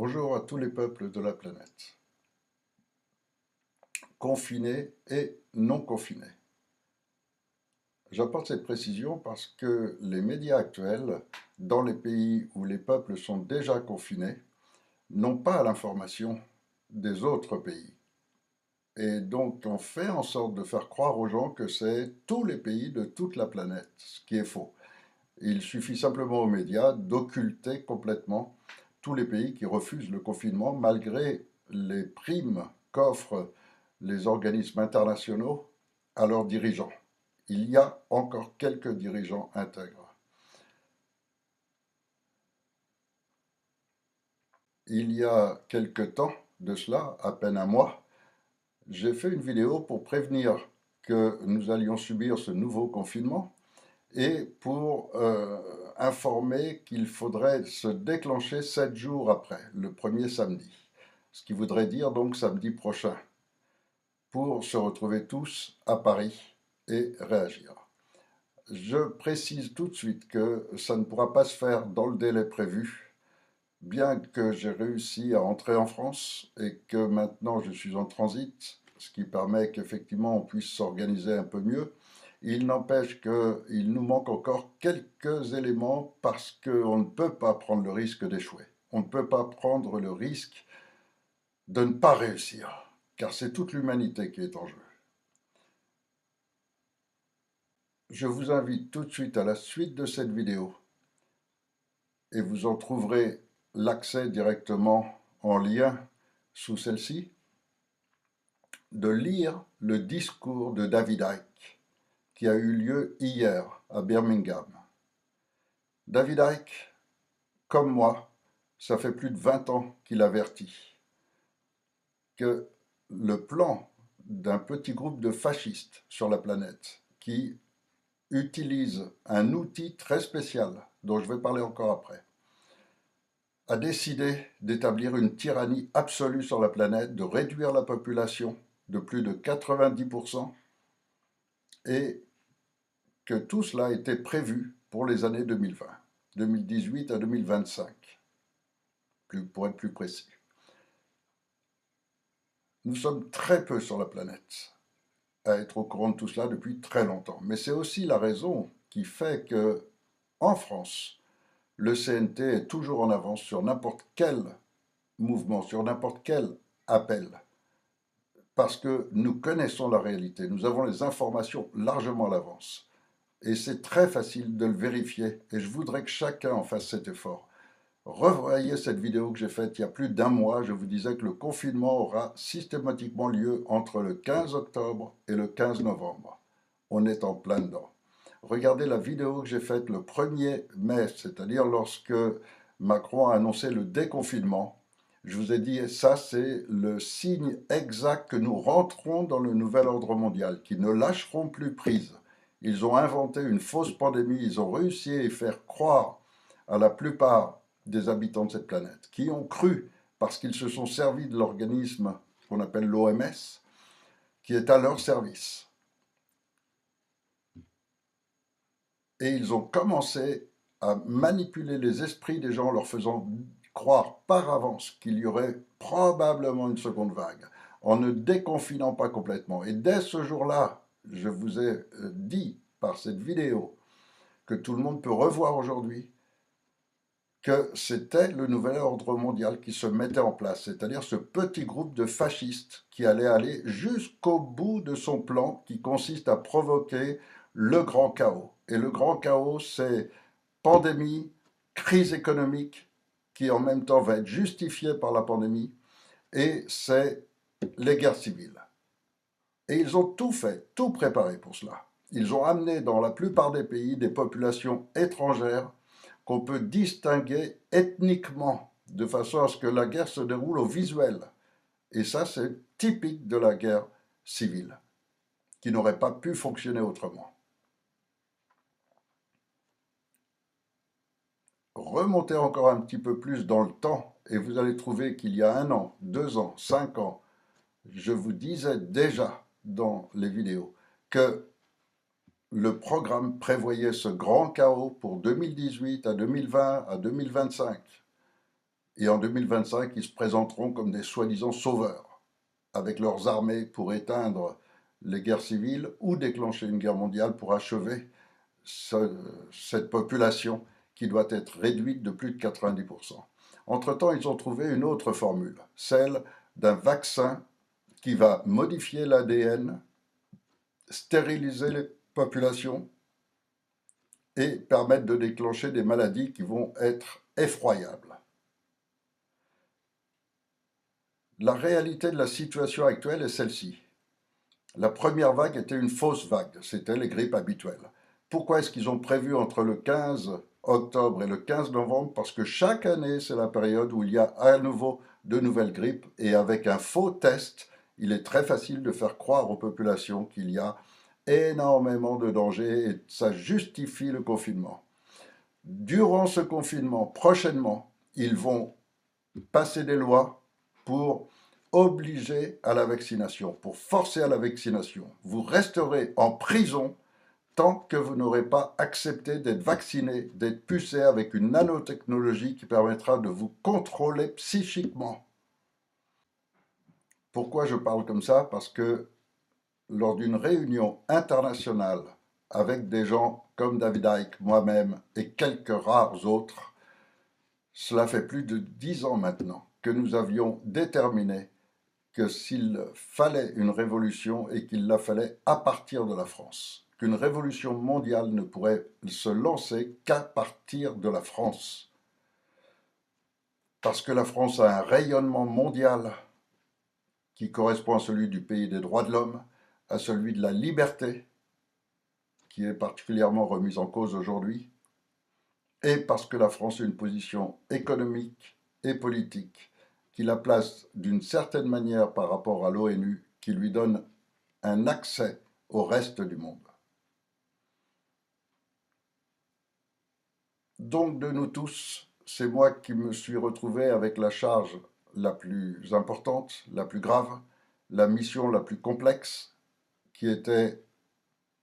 Bonjour à tous les peuples de la planète, confinés et non confinés. J'apporte cette précision parce que les médias actuels, dans les pays où les peuples sont déjà confinés, n'ont pas l'information des autres pays. Et donc on fait en sorte de faire croire aux gens que c'est tous les pays de toute la planète, ce qui est faux. Il suffit simplement aux médias d'occulter complètement tous les pays qui refusent le confinement malgré les primes qu'offrent les organismes internationaux à leurs dirigeants. Il y a encore quelques dirigeants intègres. Il y a quelque temps de cela, à peine un mois, j'ai fait une vidéo pour prévenir que nous allions subir ce nouveau confinement et pour informer qu'il faudrait se déclencher 7 jours après, le premier samedi. Ce qui voudrait dire donc samedi prochain, pour se retrouver tous à Paris et réagir. Je précise tout de suite que ça ne pourra pas se faire dans le délai prévu, bien que j'ai réussi à entrer en France et que maintenant je suis en transit, ce qui permet qu'effectivement on puisse s'organiser un peu mieux. Il n'empêche qu'il nous manque encore quelques éléments parce qu'on ne peut pas prendre le risque d'échouer. On ne peut pas prendre le risque de ne pas réussir, car c'est toute l'humanité qui est en jeu. Je vous invite tout de suite à la suite de cette vidéo et vous en trouverez l'accès directement en lien sous celle-ci, de lire le discours de David Icke qui a eu lieu hier à Birmingham. David Icke, comme moi, ça fait plus de 20 ans qu'il avertit que le plan d'un petit groupe de fascistes sur la planète qui utilise un outil très spécial, dont je vais parler encore après, a décidé d'établir une tyrannie absolue sur la planète, de réduire la population de plus de 90%, et que tout cela était prévu pour les années 2020, 2018 à 2025, pour être plus précis. Nous sommes très peu sur la planète à être au courant de tout cela depuis très longtemps. Mais c'est aussi la raison qui fait que, en France, le CNT est toujours en avance sur n'importe quel mouvement, sur n'importe quel appel. Parce que nous connaissons la réalité, nous avons les informations largement à l'avance. Et c'est très facile de le vérifier. Et je voudrais que chacun en fasse cet effort. Revoyez cette vidéo que j'ai faite il y a plus d'un mois. Je vous disais que le confinement aura systématiquement lieu entre le 15 octobre et le 15 novembre. On est en plein dedans. Regardez la vidéo que j'ai faite le 1er mai, c'est-à-dire lorsque Macron a annoncé le déconfinement. Je vous ai dit, ça c'est le signe exact que nous rentrons dans le nouvel ordre mondial, qui ne lâcheront plus prise. Ils ont inventé une fausse pandémie, ils ont réussi à y faire croire à la plupart des habitants de cette planète, qui ont cru, parce qu'ils se sont servis de l'organisme qu'on appelle l'OMS, qui est à leur service. Et ils ont commencé à manipuler les esprits des gens en leur faisant croire par avance qu'il y aurait probablement une seconde vague, en ne déconfinant pas complètement. Et dès ce jour-là, je vous ai dit par cette vidéo, que tout le monde peut revoir aujourd'hui, que c'était le nouvel ordre mondial qui se mettait en place, c'est-à-dire ce petit groupe de fascistes qui allait aller jusqu'au bout de son plan qui consiste à provoquer le grand chaos. Et le grand chaos, c'est pandémie, crise économique, qui en même temps va être justifiée par la pandémie, et c'est les guerres civiles. Et ils ont tout fait, tout préparé pour cela. Ils ont amené dans la plupart des pays des populations étrangères qu'on peut distinguer ethniquement, de façon à ce que la guerre se déroule au visuel. Et ça, c'est typique de la guerre civile, qui n'aurait pas pu fonctionner autrement. Remontez encore un petit peu plus dans le temps, et vous allez trouver qu'il y a 1 an, 2 ans, 5 ans, je vous disais déjà dans les vidéos que le programme prévoyait ce grand chaos pour 2018 à 2020 à 2025. Et en 2025, ils se présenteront comme des soi-disant sauveurs, avec leurs armées pour éteindre les guerres civiles ou déclencher une guerre mondiale pour achever cette population qui doit être réduite de plus de 90%. Entre-temps, ils ont trouvé une autre formule, celle d'un vaccin qui va modifier l'ADN, stériliser les populations et permettre de déclencher des maladies qui vont être effroyables. La réalité de la situation actuelle est celle-ci. La première vague était une fausse vague, c'était les grippes habituelles. Pourquoi est-ce qu'ils ont prévu entre le 15 octobre et le 15 novembre? Parce que chaque année, c'est la période où il y a à nouveau de nouvelles grippes et avec un faux test, il est très facile de faire croire aux populations qu'il y a énormément de dangers et ça justifie le confinement. Durant ce confinement, prochainement, ils vont passer des lois pour obliger à la vaccination, pour forcer à la vaccination. Vous resterez en prison tant que vous n'aurez pas accepté d'être vacciné, d'être pucé avec une nanotechnologie qui permettra de vous contrôler psychiquement. Pourquoi je parle comme ça? Parce que lors d'une réunion internationale avec des gens comme David Icke, moi-même et quelques rares autres, cela fait plus de 10 ans maintenant que nous avions déterminé que s'il fallait une révolution et qu'il la fallait à partir de la France, qu'une révolution mondiale ne pourrait se lancer qu'à partir de la France. Parce que la France a un rayonnement mondial qui correspond à celui du pays des droits de l'homme, à celui de la liberté, qui est particulièrement remise en cause aujourd'hui, et parce que la France a une position économique et politique qui la place d'une certaine manière par rapport à l'ONU, qui lui donne un accès au reste du monde. Donc de nous tous, c'est moi qui me suis retrouvé avec la charge la plus importante, la plus grave, la mission la plus complexe, qui était,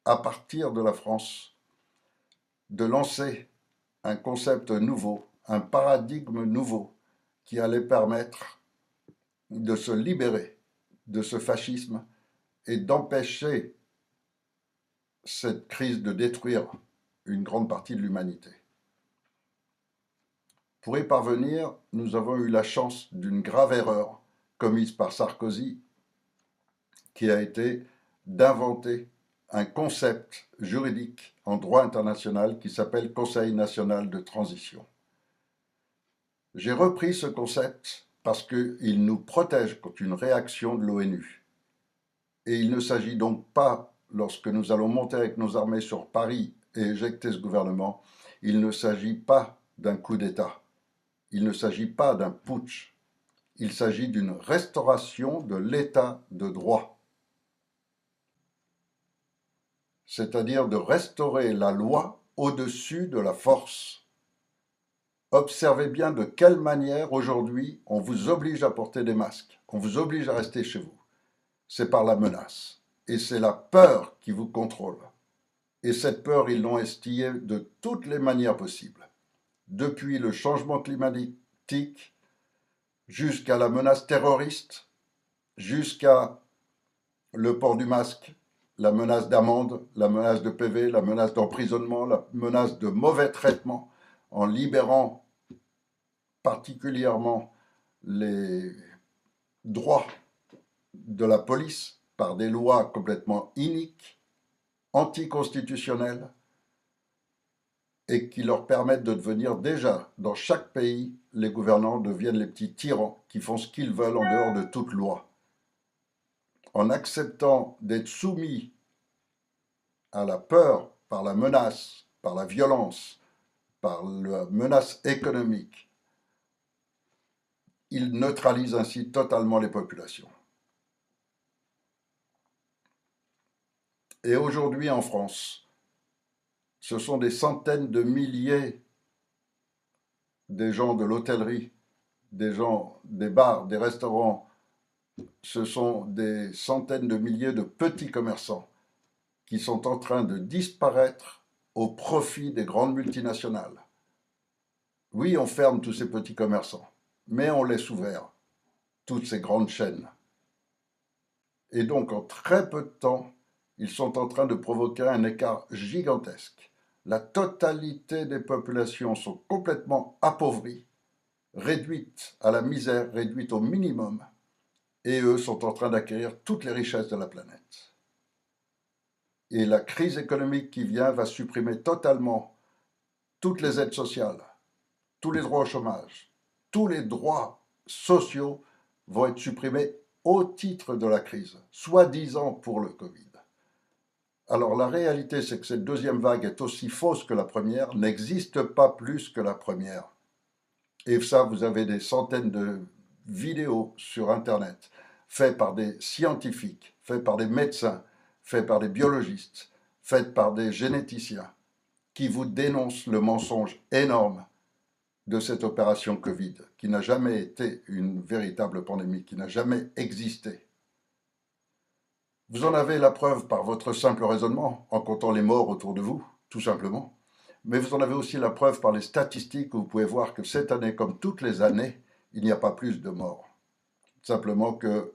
à partir de la France, de lancer un concept nouveau, un paradigme nouveau, qui allait permettre de se libérer de ce fascisme et d'empêcher cette crise de détruire une grande partie de l'humanité. Pour y parvenir, nous avons eu la chance d'une grave erreur commise par Sarkozy, qui a été d'inventer un concept juridique en droit international qui s'appelle Conseil national de transition. J'ai repris ce concept parce qu'il nous protège contre une réaction de l'ONU. Et il ne s'agit donc pas, lorsque nous allons monter avec nos armées sur Paris et éjecter ce gouvernement, il ne s'agit pas d'un coup d'État. Il ne s'agit pas d'un putsch, il s'agit d'une restauration de l'état de droit, c'est-à-dire de restaurer la loi au-dessus de la force. Observez bien de quelle manière aujourd'hui on vous oblige à porter des masques, on vous oblige à rester chez vous. C'est par la menace. Et c'est la peur qui vous contrôle. Et cette peur, ils l'ont instillée de toutes les manières possibles. Depuis le changement climatique, jusqu'à la menace terroriste, jusqu'à le port du masque, la menace d'amende, la menace de PV, la menace d'emprisonnement, la menace de mauvais traitement, en libérant particulièrement les droits de la police par des lois complètement iniques, anticonstitutionnelles, et qui leur permettent de devenir déjà, dans chaque pays, les gouvernants deviennent les petits tyrans qui font ce qu'ils veulent en dehors de toute loi. En acceptant d'être soumis à la peur, par la menace, par la violence, par la menace économique, ils neutralisent ainsi totalement les populations. Et aujourd'hui en France, ce sont des centaines de milliers des gens de l'hôtellerie, des gens des bars, des restaurants, ce sont des centaines de milliers de petits commerçants qui sont en train de disparaître au profit des grandes multinationales. Oui, on ferme tous ces petits commerçants, mais on laisse ouvert toutes ces grandes chaînes. Et donc, en très peu de temps, ils sont en train de provoquer un écart gigantesque. La totalité des populations sont complètement appauvries, réduites à la misère, réduites au minimum, et eux sont en train d'acquérir toutes les richesses de la planète. Et la crise économique qui vient va supprimer totalement toutes les aides sociales, tous les droits au chômage, tous les droits sociaux vont être supprimés au titre de la crise, soi-disant pour le Covid. Alors la réalité, c'est que cette deuxième vague est aussi fausse que la première, n'existe pas plus que la première. Et ça, vous avez des centaines de vidéos sur Internet, faites par des scientifiques, faites par des médecins, faites par des biologistes, faites par des généticiens, qui vous dénoncent le mensonge énorme de cette opération Covid, qui n'a jamais été une véritable pandémie, qui n'a jamais existé. Vous en avez la preuve par votre simple raisonnement, en comptant les morts autour de vous, tout simplement. Mais vous en avez aussi la preuve par les statistiques où vous pouvez voir que cette année, comme toutes les années, il n'y a pas plus de morts. Simplement que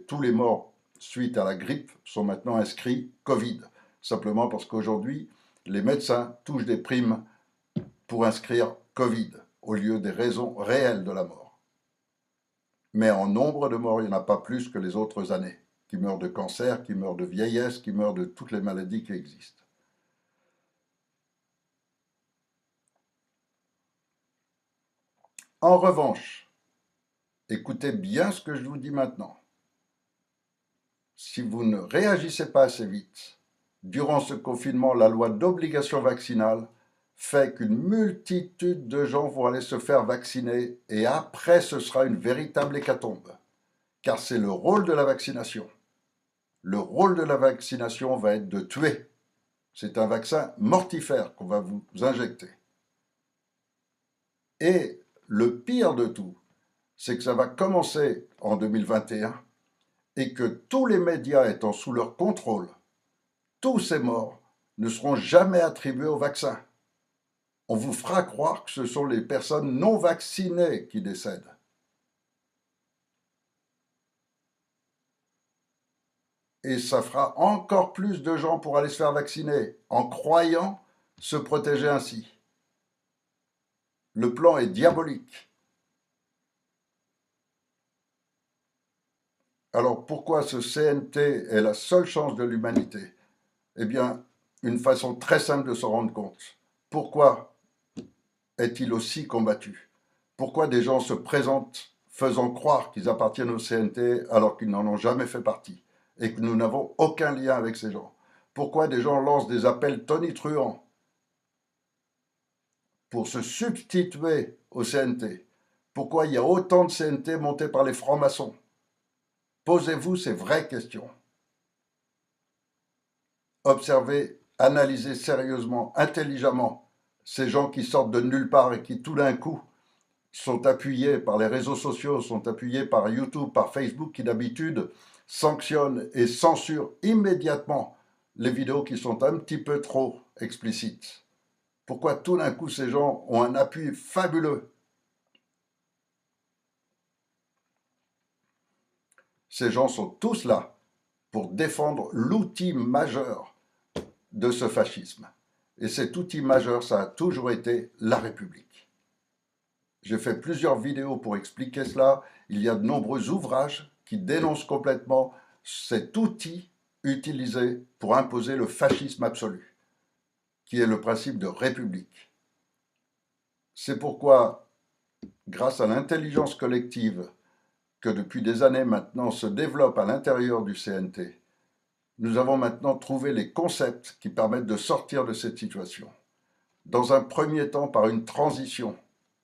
tous les morts suite à la grippe sont maintenant inscrits Covid. Simplement parce qu'aujourd'hui, les médecins touchent des primes pour inscrire Covid au lieu des raisons réelles de la mort. Mais en nombre de morts, il n'y en a pas plus que les autres années, qui meurent de cancer, qui meurent de vieillesse, qui meurent de toutes les maladies qui existent. En revanche, écoutez bien ce que je vous dis maintenant. Si vous ne réagissez pas assez vite, durant ce confinement, la loi d'obligation vaccinale fait qu'une multitude de gens vont aller se faire vacciner et après ce sera une véritable hécatombe. Car c'est le rôle de la vaccination. Le rôle de la vaccination va être de tuer. C'est un vaccin mortifère qu'on va vous injecter. Et le pire de tout, c'est que ça va commencer en 2021 et que tous les médias étant sous leur contrôle, tous ces morts ne seront jamais attribués au vaccin. On vous fera croire que ce sont les personnes non vaccinées qui décèdent. Et ça fera encore plus de gens pour aller se faire vacciner, en croyant se protéger ainsi. Le plan est diabolique. Alors pourquoi ce CNT est la seule chance de l'humanité? Eh bien, une façon très simple de s'en rendre compte. Pourquoi est-il aussi combattu? Pourquoi des gens se présentent faisant croire qu'ils appartiennent au CNT alors qu'ils n'en ont jamais fait partie et que nous n'avons aucun lien avec ces gens? Pourquoi des gens lancent des appels tonitruants pour se substituer au CNT? Pourquoi il y a autant de CNT montés par les francs-maçons? Posez-vous ces vraies questions. Observez, analysez sérieusement, intelligemment ces gens qui sortent de nulle part et qui tout d'un coup sont appuyés par les réseaux sociaux, sont appuyés par YouTube, par Facebook, qui d'habitude sanctionnent et censurent immédiatement les vidéos qui sont un petit peu trop explicites. Pourquoi tout d'un coup ces gens ont un appui fabuleux? Ces gens sont tous là pour défendre l'outil majeur de ce fascisme. Et cet outil majeur, ça a toujours été la République. J'ai fait plusieurs vidéos pour expliquer cela. Il y a de nombreux ouvrages qui dénoncent complètement cet outil utilisé pour imposer le fascisme absolu, qui est le principe de République. C'est pourquoi, grâce à l'intelligence collective que depuis des années maintenant se développe à l'intérieur du CNT, nous avons maintenant trouvé les concepts qui permettent de sortir de cette situation. Dans un premier temps, par une transition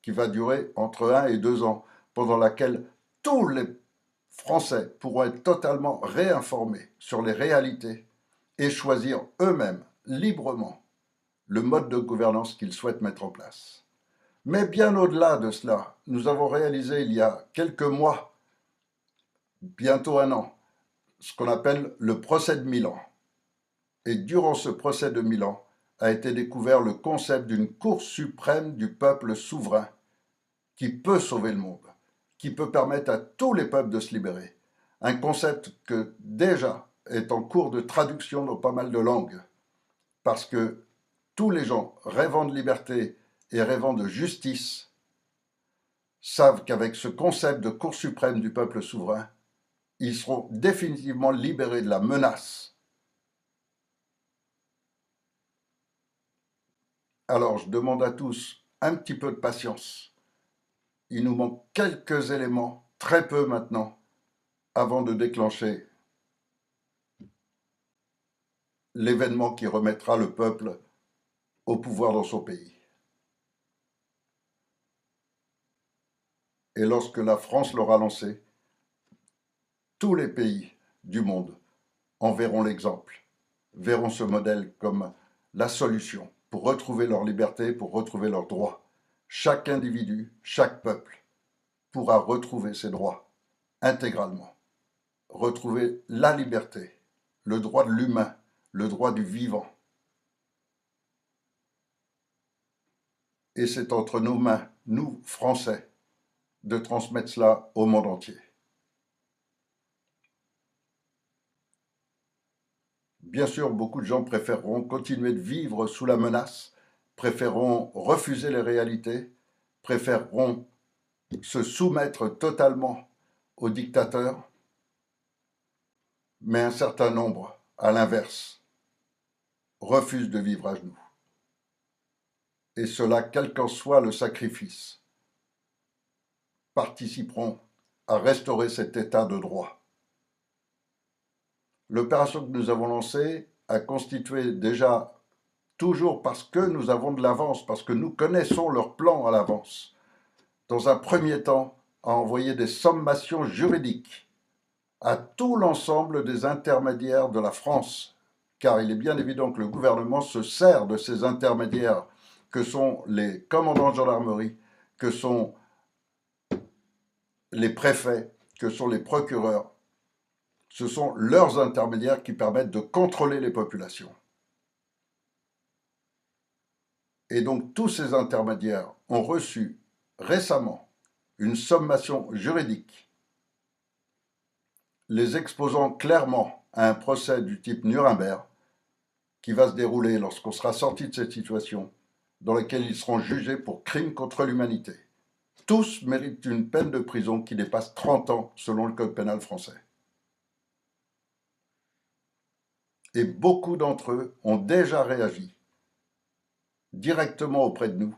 qui va durer entre 1 et 2 ans, pendant laquelle tous les Français pourront être totalement réinformés sur les réalités et choisir eux-mêmes, librement, le mode de gouvernance qu'ils souhaitent mettre en place. Mais bien au-delà de cela, nous avons réalisé il y a quelques mois, bientôt 1 an, ce qu'on appelle le procès de Milan. Et durant ce procès de Milan a été découvert le concept d'une Cour suprême du peuple souverain qui peut sauver le monde, qui peut permettre à tous les peuples de se libérer. Un concept que déjà est en cours de traduction dans pas mal de langues, parce que tous les gens rêvant de liberté et rêvant de justice savent qu'avec ce concept de Cour suprême du peuple souverain, ils seront définitivement libérés de la menace. Alors je demande à tous un petit peu de patience. Il nous manque quelques éléments, très peu maintenant, avant de déclencher l'événement qui remettra le peuple au pouvoir dans son pays. Et lorsque la France l'aura lancé, tous les pays du monde en verront l'exemple, verront ce modèle comme la solution pour retrouver leur liberté, pour retrouver leurs droits. Chaque individu, chaque peuple pourra retrouver ses droits intégralement, retrouver la liberté, le droit de l'humain, le droit du vivant. Et c'est entre nos mains, nous, Français, de transmettre cela au monde entier. Bien sûr, beaucoup de gens préféreront continuer de vivre sous la menace, préféreront refuser les réalités, préféreront se soumettre totalement aux dictateurs, mais un certain nombre, à l'inverse, refusent de vivre à genoux. Et cela, quel qu'en soit le sacrifice, participeront à restaurer cet état de droit. L'opération que nous avons lancée a constitué déjà, toujours parce que nous avons de l'avance, parce que nous connaissons leur plan à l'avance, dans un premier temps, à envoyer des sommations juridiques à tout l'ensemble des intermédiaires de la France, car il est bien évident que le gouvernement se sert de ces intermédiaires que sont les commandants de gendarmerie, que sont les préfets, que sont les procureurs. Ce sont leurs intermédiaires qui permettent de contrôler les populations. Et donc tous ces intermédiaires ont reçu récemment une sommation juridique les exposant clairement à un procès du type Nuremberg qui va se dérouler lorsqu'on sera sorti de cette situation, dans laquelle ils seront jugés pour crimes contre l'humanité. Tous méritent une peine de prison qui dépasse 30 ans selon le code pénal français. Et beaucoup d'entre eux ont déjà réagi directement auprès de nous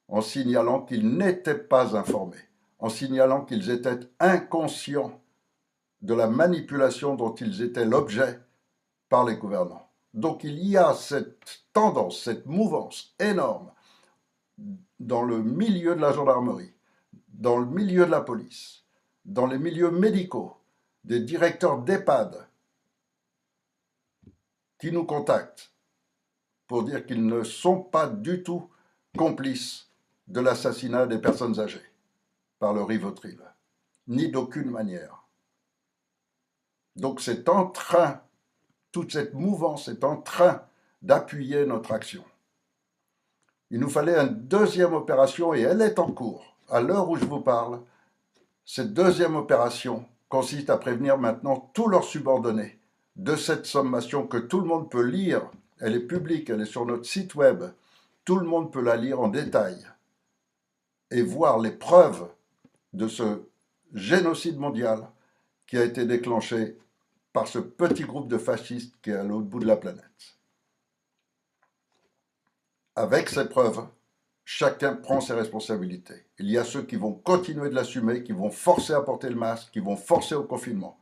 en signalant qu'ils n'étaient pas informés, en signalant qu'ils étaient inconscients de la manipulation dont ils étaient l'objet par les gouvernants. Donc il y a cette tendance, cette mouvance énorme dans le milieu de la gendarmerie, dans le milieu de la police, dans les milieux médicaux, des directeurs d'EHPAD qui nous contactent pour dire qu'ils ne sont pas du tout complices de l'assassinat des personnes âgées par le Rivotril, ni d'aucune manière. Donc c'est en train, toute cette mouvance est en train d'appuyer notre action. Il nous fallait une deuxième opération et elle est en cours. À l'heure où je vous parle, cette deuxième opération consiste à prévenir maintenant tous leurs subordonnés de cette sommation que tout le monde peut lire. Elle est publique, elle est sur notre site web. Tout le monde peut la lire en détail et voir les preuves de ce génocide mondial qui a été déclenché par ce petit groupe de fascistes qui est à l'autre bout de la planète. Avec ces preuves, chacun prend ses responsabilités. Il y a ceux qui vont continuer de l'assumer, qui vont forcer à porter le masque, qui vont forcer au confinement.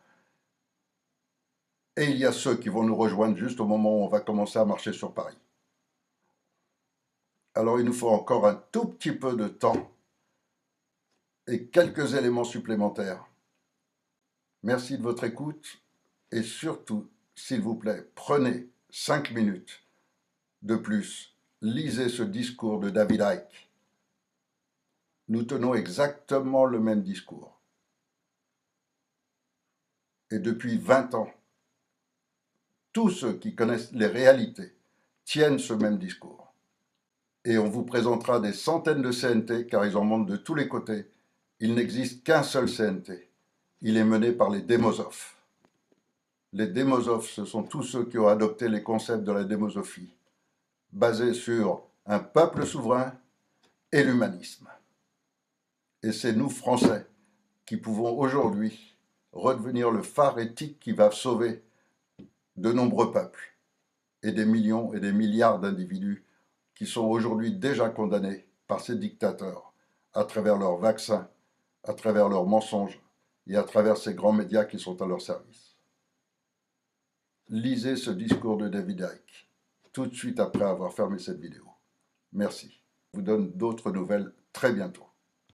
Et il y a ceux qui vont nous rejoindre juste au moment où on va commencer à marcher sur Paris. Alors il nous faut encore un tout petit peu de temps et quelques éléments supplémentaires. Merci de votre écoute et surtout, s'il vous plaît, prenez 5 minutes de plus. Lisez ce discours de David Icke. Nous tenons exactement le même discours. Et depuis 20 ans, tous ceux qui connaissent les réalités tiennent ce même discours. et on vous présentera des centaines de CNT, car ils en montent de tous les côtés. Il n'existe qu'un seul CNT. Il est mené par les démosophes. Les démosophes, ce sont tous ceux qui ont adopté les concepts de la démosophie, basés sur un peuple souverain et l'humanisme. Et c'est nous, Français, qui pouvons aujourd'hui redevenir le phare éthique qui va sauver de nombreux peuples et des millions et des milliards d'individus qui sont aujourd'hui déjà condamnés par ces dictateurs à travers leurs vaccins, à travers leurs mensonges et à travers ces grands médias qui sont à leur service. Lisez ce discours de David Icke tout de suite après avoir fermé cette vidéo. Merci. Je vous donne d'autres nouvelles très bientôt.